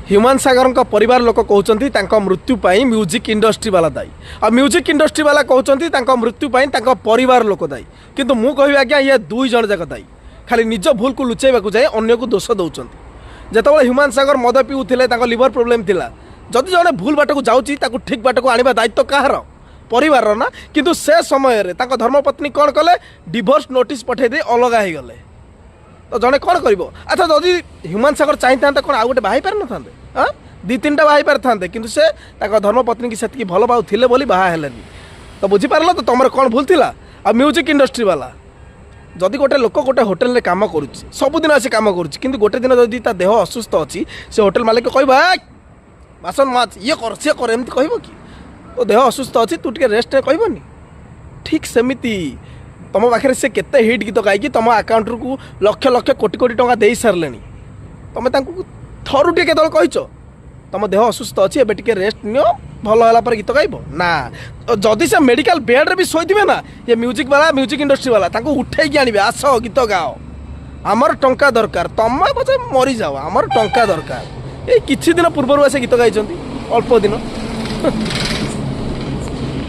human सागर परिवार लोक कहते मृत्यु पर म्यूजिक इंडस्ट्री वाला दायी और म्यूजिक इंडस्ट्री वाला कहते मृत्यु पर परिवार लोक दायी किंतु मु कह आज्ञा ये दुई जन जाक दायी खाली निज भूल को लुचेबा जाए अन्य को दोष दौरान जिते ह्यूमान सागर मद पीऊले लिवर प्रोब्लेम थिला जदि जड़े भूल बाट को जाऊँगी ठीक बाट को आने दायित्व कहार परिवार ना किंतु से समय धर्मपत्नी कौन कले डिवोर्स नोटिस पठे दे अलग हो गले तो जड़े कौन कर अच्छा जदि ह्यूमान सागर चाही था कौन आउ गोटे बाहर पार ना हाँ दी तीन टा बाहर पार था कि से धर्मपत्नी की से भल पाऊे बोली बाहर तो बुझीपार तो तुम कौन भूल थी आ म्यूजिक इंडस्ट्री वाला जदि गोटे लोक गोटे होटेल में काम कर सबुदिन आसी कम कर गोटे दिन जदि देह असुस्थ अच्छी से होटेल मालिक कह बासन माछ ये कर सी कर एमती कह कि तो देह असुस्थ अच्छी तू टे रेस्ट कहबनी ठीक सेमती तुम पाखे से केते हिट गीत गायकी तुम आकाउंट को लक्ष लक्ष कोटी कोटी टंका दे सारे तुम थरू टे केत कहीच तुम देह असुस्थ अच्छी एबे टिके रेस्ट नियो भल होला पर गीत गाइब ना जदि से मेडिकल बेड रे भी शोइथिबे ना ये म्यूजिक वाला म्यूजिक इंडस्ट्री वाला तांको उठै कि आनिबे आस गीत गाओ आमर टंका दरकार तुम पछे मरी जाओ आमर टंका दरकार ए किछि दिन पूर्व से गीत गाइछंती अल्प दिन